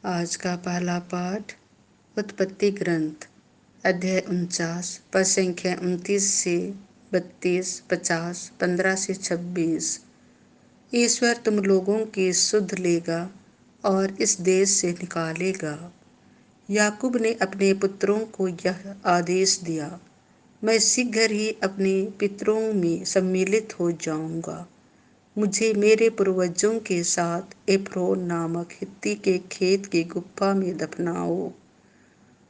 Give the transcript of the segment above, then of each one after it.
आज का पहला पाठ उत्पत्ति ग्रंथ अध्याय 49 पद संख्या 29 से 32, 50, 15 से 26। ईश्वर तुम लोगों की सुध लेगा और इस देश से निकालेगा। याकूब ने अपने पुत्रों को यह आदेश दिया, मैं शीघ्र ही अपने पितरों में सम्मिलित हो जाऊंगा। मुझे मेरे पूर्वजों के साथ एप्रोन नामक हित्ती के खेत की गुफा में दफनाओ।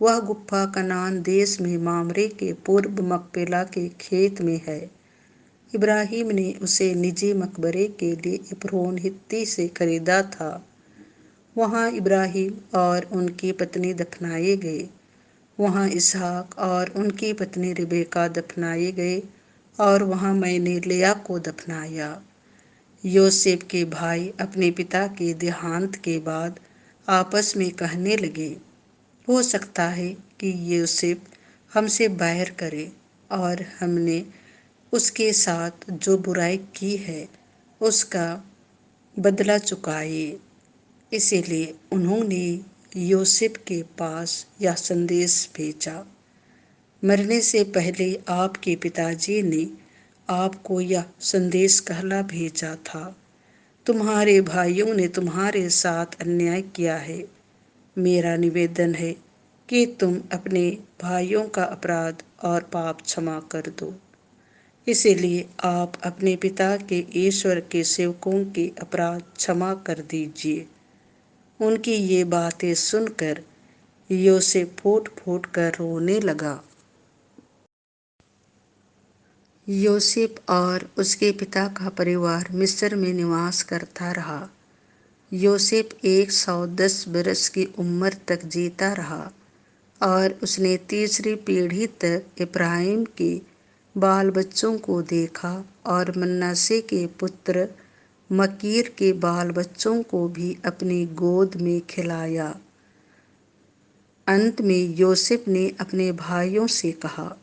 वह गुफा कनान देश में मामरे के पूर्व मकपेला के खेत में है। इब्राहिम ने उसे निजी मकबरे के लिए एप्रोन हित्ती से खरीदा था। वहाँ इब्राहिम और उनकी पत्नी दफनाए गए। वहाँ इसहाक और उनकी पत्नी रिबेका दफनाए गए और वहाँ मैंने लिया को दफनाया। योसेफ के भाई अपने पिता के देहांत के बाद आपस में कहने लगे, हो सकता है कि योसेफ हमसे बैर करे और हमने उसके साथ जो बुराई की है उसका बदला चुकाए। इसीलिए उन्होंने योसेफ के पास यह संदेश भेजा, मरने से पहले आपके पिताजी ने आपको यह संदेश कहला भेजा था, तुम्हारे भाइयों ने तुम्हारे साथ अन्याय किया है। मेरा निवेदन है कि तुम अपने भाइयों का अपराध और पाप क्षमा कर दो। इसीलिए आप अपने पिता के ईश्वर के सेवकों के अपराध क्षमा कर दीजिए। उनकी ये बातें सुनकर योसेफ फूट फूट कर रोने लगा। योसेफ और उसके पिता का परिवार मिस्र में निवास करता रहा। योसेफ 110 बरस की उम्र तक जीता रहा और उसने तीसरी पीढ़ी तक इब्राहिम के बाल बच्चों को देखा और मन्नासे के पुत्र मकीर के बाल बच्चों को भी अपनी गोद में खिलाया। अंत में योसेफ ने अपने भाइयों से कहा,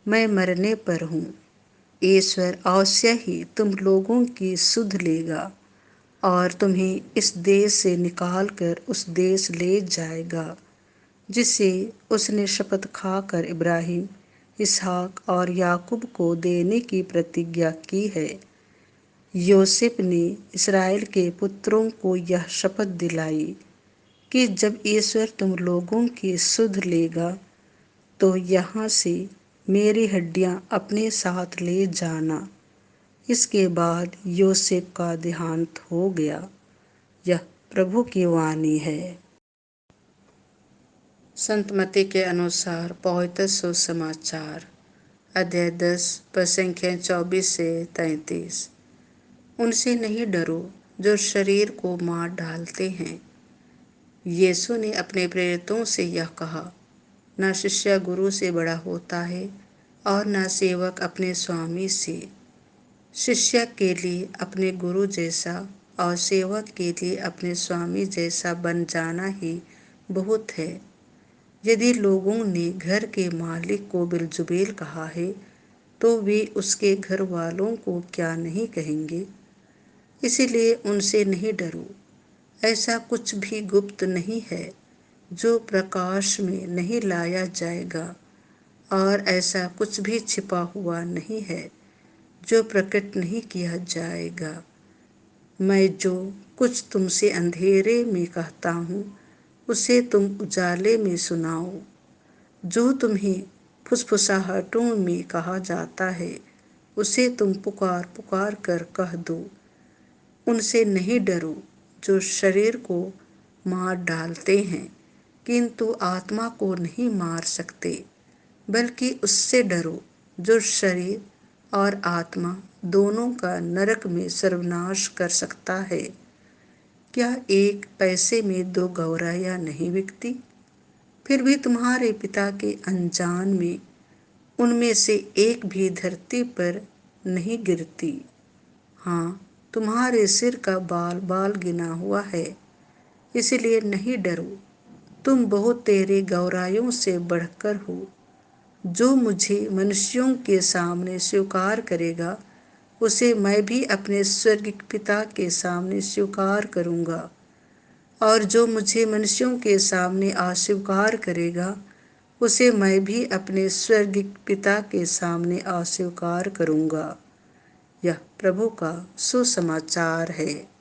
मैं मरने पर हूँ। ईश्वर अवश्य ही तुम लोगों की सुध लेगा और तुम्हें इस देश से निकालकर उस देश ले जाएगा जिसे उसने शपथ खाकर इब्राहिम, इसहाक और याकूब को देने की प्रतिज्ञा की है। योसेफ ने इस्राएल के पुत्रों को यह शपथ दिलाई कि जब ईश्वर तुम लोगों की सुध लेगा तो यहाँ से मेरी हड्डियाँ अपने साथ ले जाना। इसके बाद योसेफ का देहांत हो गया। यह प्रभु की वाणी है। संत मत्ती के अनुसार पवित्र सुसमाचार अध्याय 10 पद संख्या 24 से 33। उनसे नहीं डरो जो शरीर को मार डालते हैं। यीशु ने अपने प्रेरितों से यह कहा, न शिष्य गुरु से बड़ा होता है और न सेवक अपने स्वामी से। शिष्य के लिए अपने गुरु जैसा और सेवक के लिए अपने स्वामी जैसा बन जाना ही बहुत है। यदि लोगों ने घर के मालिक को बिल्जुबेल कहा है तो वे उसके घर वालों को क्या नहीं कहेंगे। इसीलिए उनसे नहीं डरो। ऐसा कुछ भी गुप्त नहीं है जो प्रकाश में नहीं लाया जाएगा और ऐसा कुछ भी छिपा हुआ नहीं है जो प्रकट नहीं किया जाएगा। मैं जो कुछ तुमसे अंधेरे में कहता हूँ उसे तुम उजाले में सुनाओ। जो तुम्हें फुसफुसाहटों में कहा जाता है उसे तुम पुकार पुकार कर कह दो। उनसे नहीं डरो जो शरीर को मार डालते हैं किंतु आत्मा को नहीं मार सकते, बल्कि उससे डरो जो शरीर और आत्मा दोनों का नरक में सर्वनाश कर सकता है। क्या एक पैसे में 2 गौराइयाँ नहीं बिकती? फिर भी तुम्हारे पिता के अनजान में उनमें से एक भी धरती पर नहीं गिरती। हाँ, तुम्हारे सिर का बाल बाल गिना हुआ है। इसलिए नहीं डरो, तुम बहुत तेरे गौराइयों से बढ़कर हो। जो मुझे मनुष्यों के सामने स्वीकार करेगा उसे मैं भी अपने स्वर्गीय पिता के सामने स्वीकार करूँगा। और जो मुझे मनुष्यों के सामने अस्वीकार करेगा, उसे मैं भी अपने स्वर्गीय पिता के सामने अस्वीकार करूंगा। यह प्रभु का सुसमाचार है।